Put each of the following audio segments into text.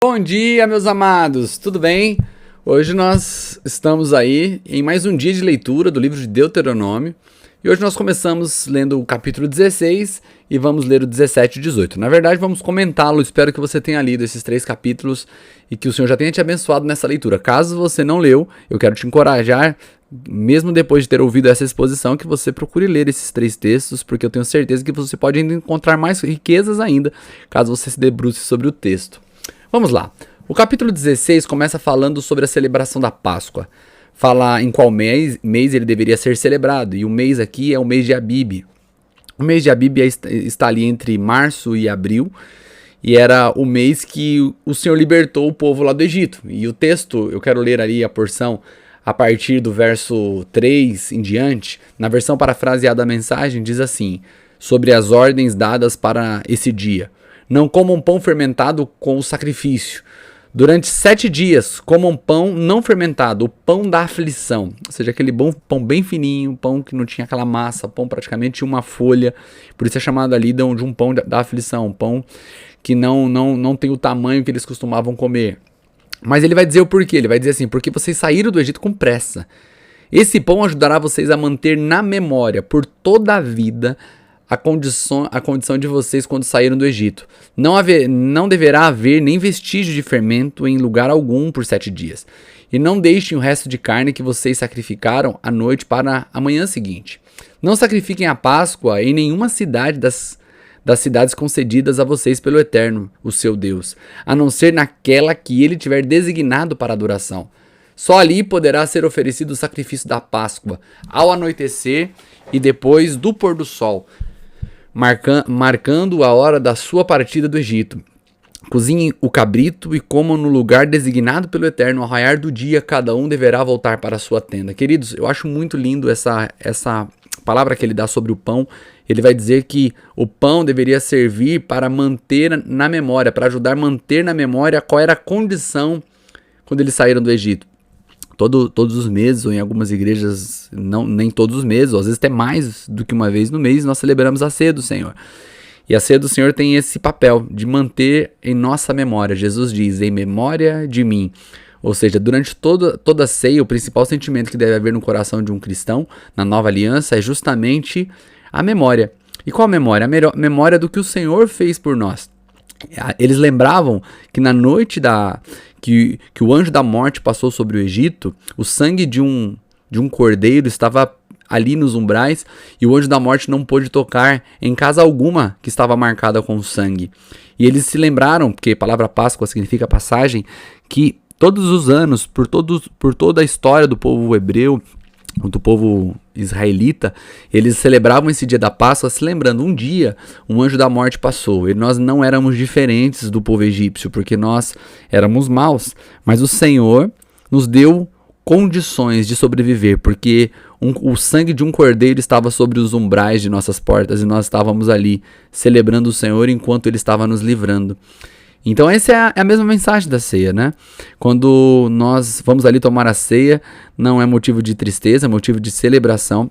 Bom dia, meus amados, tudo bem? Hoje nós estamos aí em mais um dia de leitura do livro de Deuteronômio e hoje nós começamos lendo o capítulo 16 e vamos ler o 17 e 18. Na verdade, vamos comentá-lo, espero que você tenha lido esses 3 capítulos e que o Senhor já tenha te abençoado nessa leitura. Caso você não leu, eu quero te encorajar, mesmo depois de ter ouvido essa exposição, que você procure ler esses 3 textos, porque eu tenho certeza que você pode ainda encontrar mais riquezas ainda, caso você se debruce sobre o texto. Vamos lá. O capítulo 16 começa falando sobre a celebração da Páscoa. Fala em qual mês ele deveria ser celebrado. E o mês aqui é o mês de Abib. O mês de Abib está ali entre março e abril. E era o mês que o Senhor libertou o povo lá do Egito. E o texto, eu quero ler ali a porção a partir do verso 3 em diante. Na versão parafraseada da mensagem diz assim, sobre as ordens dadas para esse dia. Não comam pão fermentado com o sacrifício. Durante 7 dias, comam pão não fermentado, o pão da aflição. Ou seja, aquele pão bem fininho, pão que não tinha aquela massa, pão praticamente uma folha. Por isso é chamado ali de um pão da aflição, um pão que não tem o tamanho que eles costumavam comer. Mas ele vai dizer o porquê, ele vai dizer assim, porque vocês saíram do Egito com pressa. Esse pão ajudará vocês a manter na memória, por toda a vida, a condição de vocês quando saíram do Egito. Não deverá haver nem vestígio de fermento em lugar algum por 7 dias. E não deixem o resto de carne que vocês sacrificaram à noite para a manhã seguinte. Não sacrifiquem a Páscoa em nenhuma cidade das cidades concedidas a vocês pelo Eterno, o seu Deus, a não ser naquela que ele tiver designado para adoração. Só ali poderá ser oferecido o sacrifício da Páscoa, ao anoitecer e depois do pôr do sol, marcando a hora da sua partida do Egito. Cozinhem o cabrito e comam no lugar designado pelo Eterno. Ao raiar do dia, cada um deverá voltar para a sua tenda. Queridos, eu acho muito lindo essa palavra que ele dá sobre o pão. Ele vai dizer que o pão deveria servir para manter na memória, para ajudar a manter na memória qual era a condição quando eles saíram do Egito. Todos os meses, ou em algumas igrejas, nem todos os meses, ou às vezes até mais do que uma vez no mês, nós celebramos a ceia do Senhor. E a ceia do Senhor tem esse papel de manter em nossa memória. Jesus diz, em memória de mim. Ou seja, durante toda a ceia, o principal sentimento que deve haver no coração de um cristão, na nova aliança, é justamente a memória. E qual a memória? A memória do que o Senhor fez por nós. Eles lembravam que na noite que o anjo da morte passou sobre o Egito, o sangue de um cordeiro estava ali nos umbrais e o anjo da morte não pôde tocar em casa alguma que estava marcada com sangue. E eles se lembraram, porque a palavra Páscoa significa passagem, que todos os anos, por toda a história do povo hebreu, do povo israelita, eles celebravam esse dia da Páscoa se lembrando, um dia um anjo da morte passou e nós não éramos diferentes do povo egípcio, porque nós éramos maus, mas o Senhor nos deu condições de sobreviver, porque o sangue de um cordeiro estava sobre os umbrais de nossas portas e nós estávamos ali celebrando o Senhor enquanto Ele estava nos livrando. Então essa é a mesma mensagem da ceia, né? Quando nós vamos ali tomar a ceia, não é motivo de tristeza, é motivo de celebração.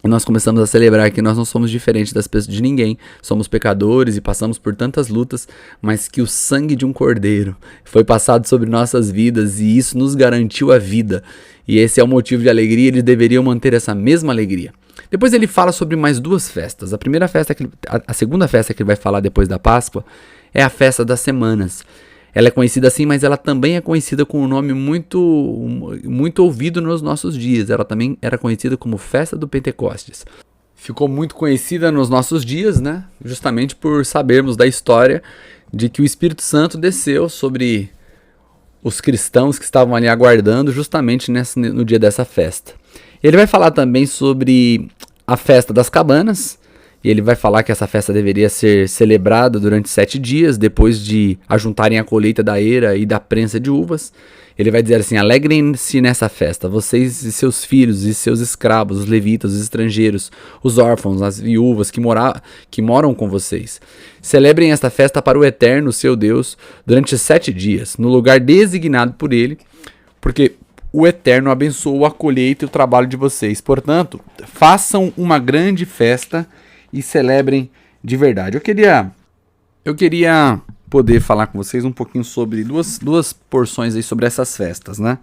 E nós começamos a celebrar que nós não somos diferentes das pessoas, de ninguém. Somos pecadores e passamos por tantas lutas, mas que o sangue de um cordeiro foi passado sobre nossas vidas e isso nos garantiu a vida. E esse é o motivo de alegria, eles deveriam manter essa mesma alegria. Depois ele fala sobre mais 2 festas. A segunda festa que ele vai falar depois da Páscoa é a festa das semanas. Ela é conhecida assim, mas ela também é conhecida com um nome muito ouvido nos nossos dias. Ela também era conhecida como Festa do Pentecostes. Ficou muito conhecida nos nossos dias, né? Justamente por sabermos da história de que o Espírito Santo desceu sobre os cristãos que estavam ali aguardando justamente no dia dessa festa. Ele vai falar também sobre a festa das cabanas. E ele vai falar que essa festa deveria ser celebrada durante 7 dias, depois de ajuntarem a colheita da eira e da prensa de uvas. Ele vai dizer assim, alegrem-se nessa festa, vocês e seus filhos e seus escravos, os levitas, os estrangeiros, os órfãos, as viúvas que moram com vocês. Celebrem esta festa para o Eterno, seu Deus, durante 7 dias, no lugar designado por ele, porque o Eterno abençoou a colheita e o trabalho de vocês. Portanto, façam uma grande festa e celebrem de verdade. Eu queria poder falar com vocês um pouquinho sobre duas porções aí sobre essas festas, né?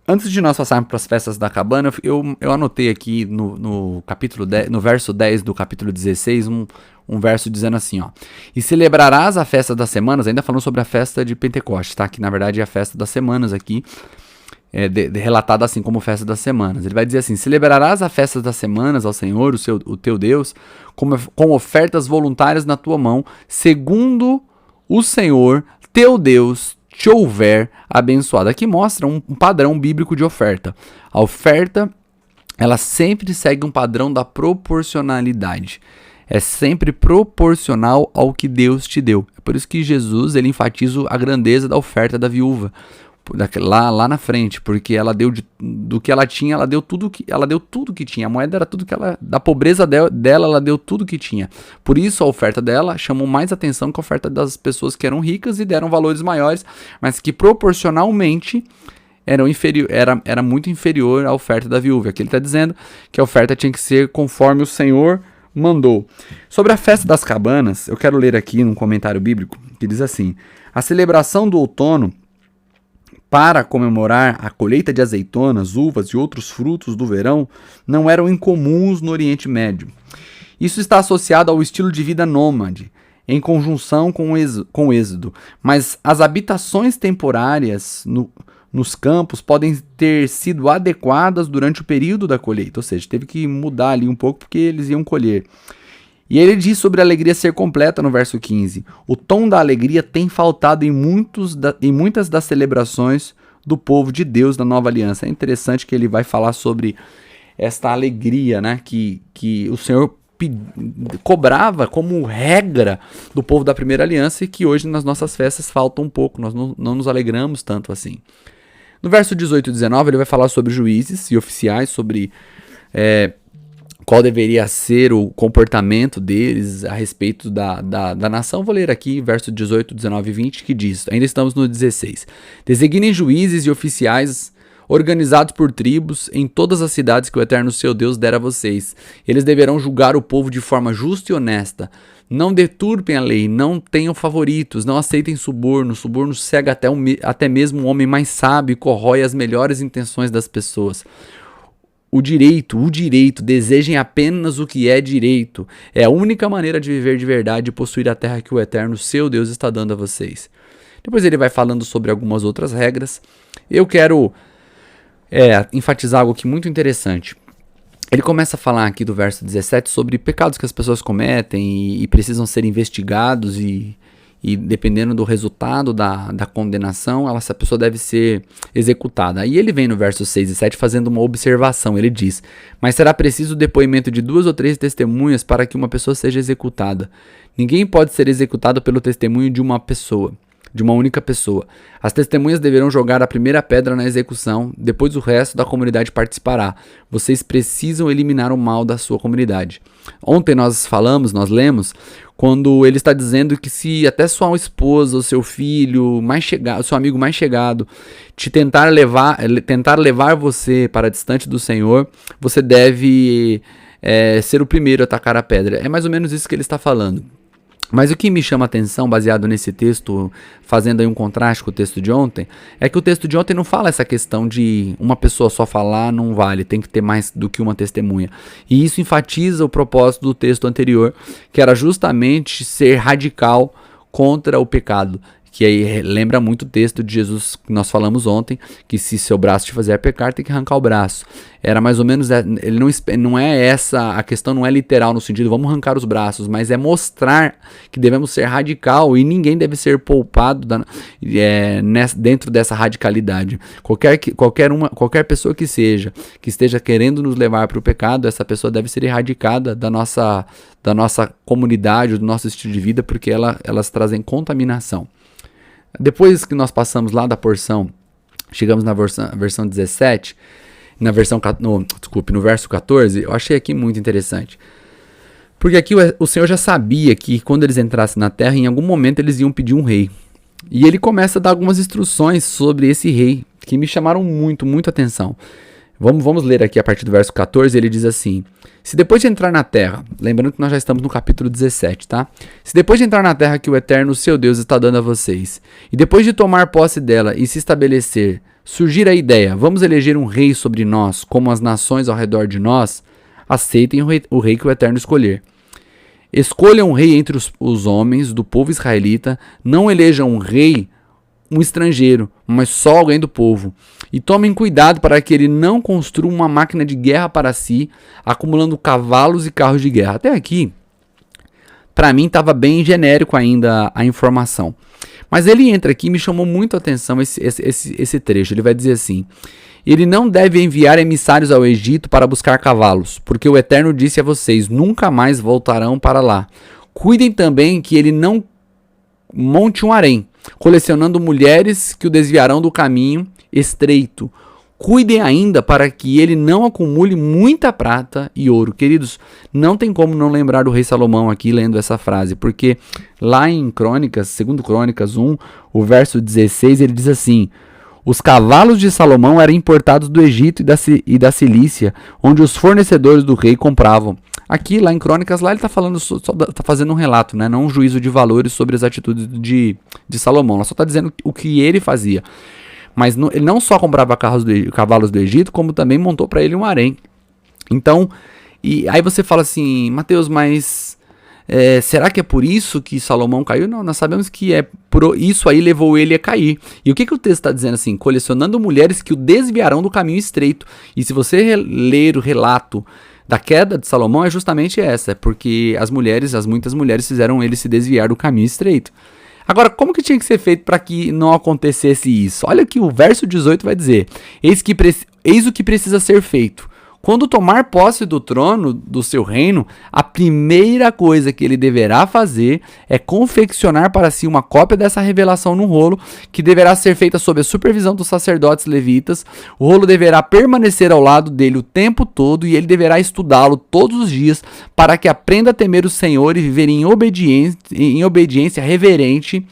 Antes de nós passarmos para as festas da cabana, eu anotei aqui no capítulo 10, no verso 10 do capítulo 16, um verso dizendo assim, ó: e celebrarás a festa das semanas, ainda falando sobre a festa de Pentecostes, tá? Que na verdade é a festa das semanas aqui, relatada assim como festa das semanas. Ele vai dizer assim: celebrarás a festa das semanas ao Senhor, o teu Deus, com ofertas voluntárias na tua mão, segundo o Senhor, teu Deus, te houver abençoado. Aqui mostra um padrão bíblico de oferta. A oferta, ela sempre segue um padrão da proporcionalidade. É sempre proporcional ao que Deus te deu. É por isso que Jesus, ele enfatiza a grandeza da oferta da viúva lá na frente, porque ela deu do que ela tinha, ela deu tudo que tinha. A moeda era tudo que ela, da pobreza dela, ela deu tudo que tinha. Por isso a oferta dela chamou mais atenção que a oferta das pessoas que eram ricas e deram valores maiores, mas que proporcionalmente era muito inferior à oferta da viúva. Aqui ele está dizendo que a oferta tinha que ser conforme o Senhor mandou. Sobre a festa das cabanas, eu quero ler aqui num comentário bíblico que diz assim: a celebração do outono para comemorar a colheita de azeitonas, uvas e outros frutos do verão não eram incomuns no Oriente Médio. Isso está associado ao estilo de vida nômade, em conjunção com o êxodo, mas as habitações temporárias nos campos podem ter sido adequadas durante o período da colheita, ou seja, teve que mudar ali um pouco porque eles iam colher. E ele diz sobre a alegria ser completa no verso 15. O tom da alegria tem faltado em muitas das celebrações do povo de Deus da nova aliança. É interessante que ele vai falar sobre esta alegria, né, que o Senhor cobrava como regra do povo da primeira aliança e que hoje nas nossas festas falta um pouco. Nós não nos alegramos tanto assim. No verso 18 e 19 ele vai falar sobre juízes e oficiais, sobre qual deveria ser o comportamento deles a respeito da nação. Vou ler aqui verso 18, 19 e 20, que diz, ainda estamos no 16. Designem juízes e oficiais organizados por tribos em todas as cidades que o Eterno seu Deus der a vocês. Eles deverão julgar o povo de forma justa e honesta. Não deturpem a lei, não tenham favoritos, não aceitem suborno. Suborno cega até mesmo o homem mais sábio e corrói as melhores intenções das pessoas. O direito, desejem apenas o que é direito. É a única maneira de viver de verdade e possuir a terra que o Eterno, seu Deus, está dando a vocês. Depois ele vai falando sobre algumas outras regras. Eu quero enfatizar algo aqui muito interessante. Ele começa a falar aqui do verso 17 sobre pecados que as pessoas cometem e precisam ser investigados e dependendo do resultado da condenação, essa pessoa deve ser executada. Aí ele vem no verso 6 e 7 fazendo uma observação. Ele diz: mas será preciso o depoimento de 2 ou 3 testemunhas para que uma pessoa seja executada. Ninguém pode ser executado pelo testemunho de uma única pessoa. As testemunhas deverão jogar a primeira pedra na execução, depois o resto da comunidade participará. Vocês precisam eliminar o mal da sua comunidade. Ontem nós lemos, quando ele está dizendo que se até sua esposa, o seu filho mais chegado, o seu amigo mais chegado, tentar levar você para distante do Senhor, você deve ser o primeiro a atacar a pedra. É mais ou menos isso que ele está falando. Mas o que me chama a atenção, baseado nesse texto, fazendo aí um contraste com o texto de ontem, é que o texto de ontem não fala essa questão de uma pessoa só falar não vale, tem que ter mais do que uma testemunha. E isso enfatiza o propósito do texto anterior, que era justamente ser radical contra o pecado. Que aí lembra muito o texto de Jesus que nós falamos ontem, que se seu braço te fizer pecar, tem que arrancar o braço. Era mais ou menos, ele não é essa, a questão não é literal no sentido, vamos arrancar os braços, mas é mostrar que devemos ser radical e ninguém deve ser poupado dentro dessa radicalidade. Qualquer pessoa que esteja querendo nos levar para o pecado, essa pessoa deve ser erradicada da nossa comunidade, do nosso estilo de vida, porque elas trazem contaminação. Depois que nós passamos lá da porção, chegamos na versão 17, no verso 14, eu achei aqui muito interessante. Porque aqui o Senhor já sabia que quando eles entrassem na terra, em algum momento eles iam pedir um rei. E ele começa a dar algumas instruções sobre esse rei, que me chamaram muito, muita atenção. Vamos ler aqui a partir do verso 14, ele diz assim: se depois de entrar na terra, lembrando que nós já estamos no capítulo 17, tá? Se depois de entrar na terra que o Eterno, seu Deus, está dando a vocês, e depois de tomar posse dela e se estabelecer, surgir a ideia, vamos eleger um rei sobre nós, como as nações ao redor de nós, aceitem o rei que o Eterno escolher. Escolham um rei entre os homens do povo israelita, não elejam um rei, um estrangeiro, mas só alguém do povo. E tomem cuidado para que ele não construa uma máquina de guerra para si, acumulando cavalos e carros de guerra. Até aqui, para mim, estava bem genérico ainda a informação. Mas ele entra aqui e me chamou muito a atenção esse trecho. Ele vai dizer assim: ele não deve enviar emissários ao Egito para buscar cavalos, porque o Eterno disse a vocês, nunca mais voltarão para lá. Cuidem também que ele não monte um harém, colecionando mulheres que o desviarão do caminho estreito. Cuidem ainda para que ele não acumule muita prata e ouro. Queridos, não tem como não lembrar do rei Salomão aqui lendo essa frase, porque lá em Crônicas, 2 Crônicas 1, o verso 16, ele diz assim: os cavalos de Salomão eram importados do Egito e da Cilícia, onde os fornecedores do rei compravam. Aqui, lá em Crônicas, lá ele está falando, tá fazendo um relato, né? Não um juízo de valores sobre as atitudes de Salomão. Ela só está dizendo o que ele fazia. Mas ele não só comprava cavalos do Egito, como também montou para ele um harém. Então, e aí você fala assim, Mateus, mas será que é por isso que Salomão caiu? Não, nós sabemos que isso aí levou ele a cair. E o que o texto está dizendo assim? Colecionando mulheres que o desviarão do caminho estreito. E se você ler o relato da queda de Salomão, é justamente essa, porque muitas mulheres fizeram ele se desviar do caminho estreito. Agora, como que tinha que ser feito para que não acontecesse isso? Olha que o verso 18 vai dizer: eis o que precisa ser feito. Quando tomar posse do trono do seu reino, a primeira coisa que ele deverá fazer é confeccionar para si uma cópia dessa revelação num rolo, que deverá ser feita sob a supervisão dos sacerdotes levitas. O rolo deverá permanecer ao lado dele o tempo todo e ele deverá estudá-lo todos os dias para que aprenda a temer o Senhor e viver em obediência reverente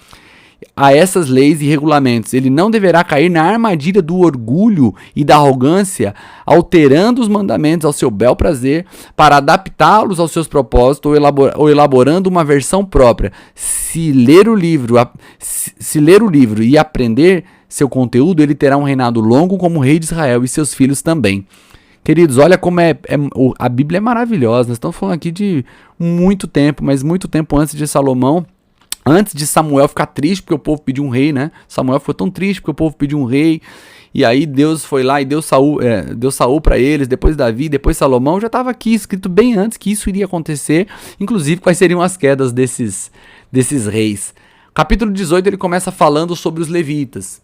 a essas leis e regulamentos. Ele não deverá cair na armadilha do orgulho e da arrogância, alterando os mandamentos ao seu bel prazer para adaptá-los aos seus propósitos ou elaborando uma versão própria. Se ler o livro e aprender seu conteúdo, ele terá um reinado longo como rei de Israel e seus filhos também. Queridos, olha como a Bíblia é maravilhosa. Nós estamos falando aqui de muito tempo, mas muito tempo antes de Salomão. Antes de Samuel ficar triste porque o povo pediu um rei, né? Samuel ficou tão triste porque o povo pediu um rei. E aí Deus foi lá e deu Saul para eles, depois Davi, depois Salomão. Já estava aqui escrito bem antes que isso iria acontecer. Inclusive, quais seriam as quedas desses reis. Capítulo 18, ele começa falando sobre os levitas.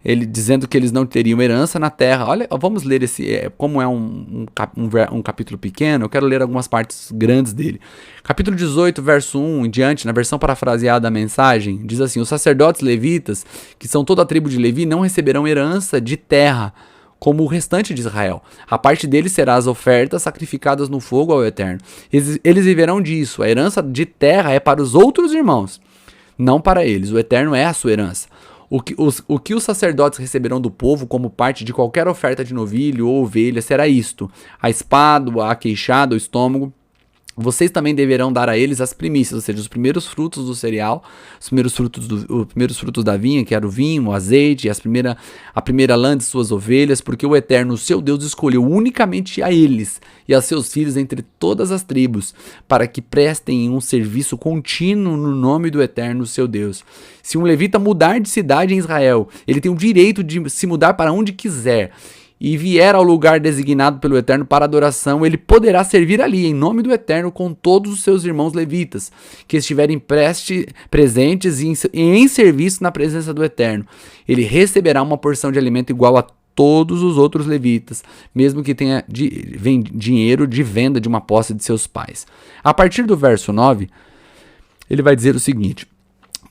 Ele dizendo que eles não teriam herança na terra. Olha, vamos ler como é um capítulo pequeno, eu quero ler algumas partes grandes dele. Capítulo 18, verso 1 em diante, na versão parafraseada da mensagem, diz assim: os sacerdotes levitas, que são toda a tribo de Levi, não receberão herança de terra, como o restante de Israel. A parte deles será as ofertas sacrificadas no fogo ao Eterno. Eles viverão disso. A herança de terra é para os outros irmãos, não para eles. O Eterno é a sua herança. O que os sacerdotes receberão do povo como parte de qualquer oferta de novilho ou ovelha será isto: a espada, a queixada, o estômago. Vocês também deverão dar a eles as primícias, ou seja, os primeiros frutos do cereal, os primeiros frutos da vinha, que era o vinho, o azeite, a primeira lã de suas ovelhas, porque o Eterno, o seu Deus, escolheu unicamente a eles e a seus filhos entre todas as tribos, para que prestem um serviço contínuo no nome do Eterno, o seu Deus. Se um levita mudar de cidade em Israel, ele tem o direito de se mudar para onde quiser, e vier ao lugar designado pelo Eterno para adoração, ele poderá servir ali, em nome do Eterno, com todos os seus irmãos levitas, que estiverem presentes e em serviço na presença do Eterno. Ele receberá uma porção de alimento igual a todos os outros levitas, mesmo que tenha dinheiro de venda de uma posse de seus pais. A partir do verso 9, ele vai dizer o seguinte: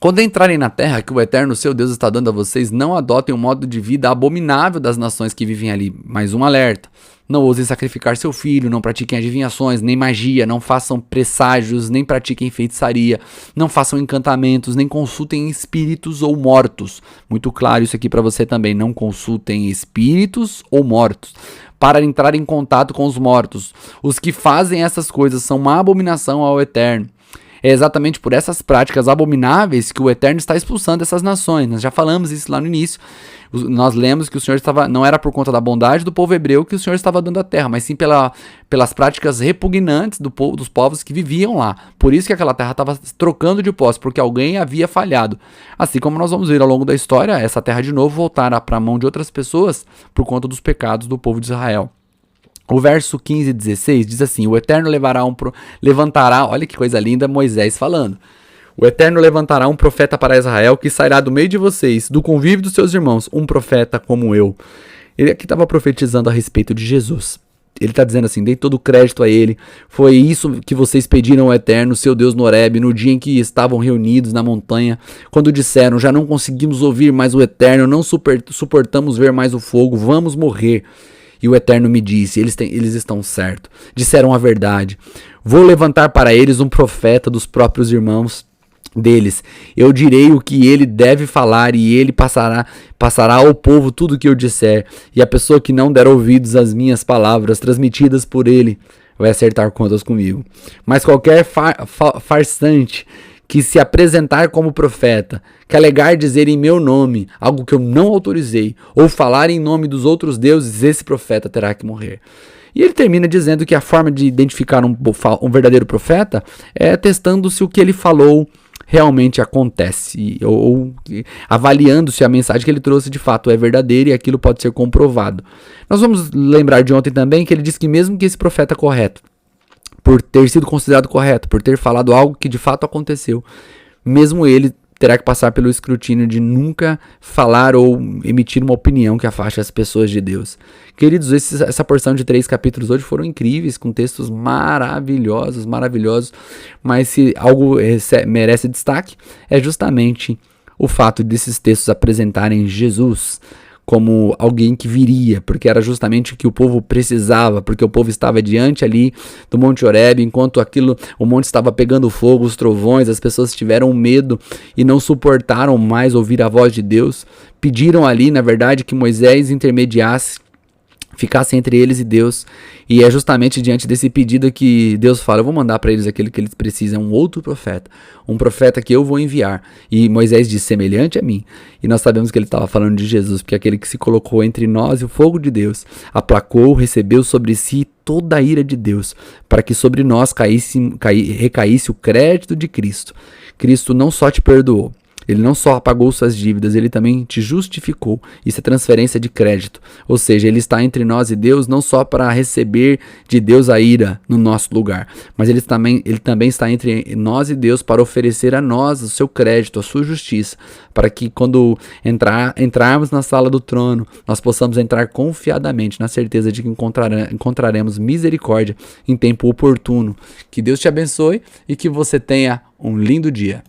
quando entrarem na terra que o Eterno, seu Deus, está dando a vocês, não adotem um modo de vida abominável das nações que vivem ali. Mais um alerta: não ousem sacrificar seu filho, não pratiquem adivinhações, nem magia, não façam presságios, nem pratiquem feitiçaria, não façam encantamentos, nem consultem espíritos ou mortos. Muito claro isso aqui para você também: não consultem espíritos ou mortos. para entrar em contato com os mortos. Os que fazem essas coisas são uma abominação ao Eterno. É exatamente por essas práticas abomináveis que o Eterno está expulsando essas nações. Nós já falamos isso lá no início. Nós lemos que o Senhor não era por conta da bondade do povo hebreu que o Senhor estava dando a terra, mas sim pelas práticas repugnantes dos povos que viviam lá. Por isso que aquela terra estava trocando de posse, porque alguém havia falhado. Assim como nós vamos ver ao longo da história, essa terra de novo voltará para a mão de outras pessoas por conta dos pecados do povo de Israel. O verso 15 e 16 diz assim: o Eterno levantará, olha que coisa linda, Moisés falando. O Eterno levantará um profeta para Israel que sairá do meio de vocês, do convívio dos seus irmãos, um profeta como eu. Ele aqui estava profetizando a respeito de Jesus. Ele está dizendo assim: dei todo o crédito a ele. Foi isso que vocês pediram ao Eterno, seu Deus no Horebe, no dia em que estavam reunidos na montanha, quando disseram: já não conseguimos ouvir mais o Eterno, não suportamos ver mais o fogo, vamos morrer. E o Eterno me disse: eles estão certos, disseram a verdade. Vou levantar para eles um profeta dos próprios irmãos deles. Eu direi o que ele deve falar e ele passará ao povo tudo o que eu disser. E a pessoa que não der ouvidos às minhas palavras transmitidas por ele vai acertar contas comigo. Mas qualquer farsante que se apresentar como profeta, que alegar dizer em meu nome algo que eu não autorizei, ou falar em nome dos outros deuses, esse profeta terá que morrer. E ele termina dizendo que a forma de identificar um verdadeiro profeta é testando se o que ele falou realmente acontece, ou avaliando se a mensagem que ele trouxe de fato é verdadeira e aquilo pode ser comprovado. Nós vamos lembrar de ontem também que ele diz que mesmo que esse profeta correto, por ter sido considerado correto, por ter falado algo que de fato aconteceu, mesmo ele terá que passar pelo escrutínio de nunca falar ou emitir uma opinião que afaste as pessoas de Deus. Queridos, essa porção de 3 capítulos hoje foram incríveis, com textos maravilhosos, mas se algo merece destaque, é justamente o fato desses textos apresentarem Jesus como alguém que viria, porque era justamente o que o povo precisava, porque o povo estava diante ali do Monte Horebe, enquanto o monte estava pegando fogo, os trovões, as pessoas tiveram medo e não suportaram mais ouvir a voz de Deus, pediram ali, na verdade, que Moisés intermediasse, ficasse entre eles e Deus, e é justamente diante desse pedido que Deus fala: eu vou mandar para eles aquilo que eles precisam, um outro profeta, um profeta que eu vou enviar. E Moisés diz: semelhante a mim. E nós sabemos que ele estava falando de Jesus, porque aquele que se colocou entre nós e o fogo de Deus, aplacou, recebeu sobre si toda a ira de Deus, para que sobre nós recaísse o crédito de Cristo. Cristo não só te perdoou, ele não só apagou suas dívidas, ele também te justificou. Isso é transferência de crédito. Ou seja, ele está entre nós e Deus não só para receber de Deus a ira no nosso lugar, mas ele também está entre nós e Deus para oferecer a nós o seu crédito, a sua justiça, para que quando entrarmos na sala do trono, nós possamos entrar confiadamente, na certeza de que encontraremos misericórdia em tempo oportuno. Que Deus te abençoe e que você tenha um lindo dia.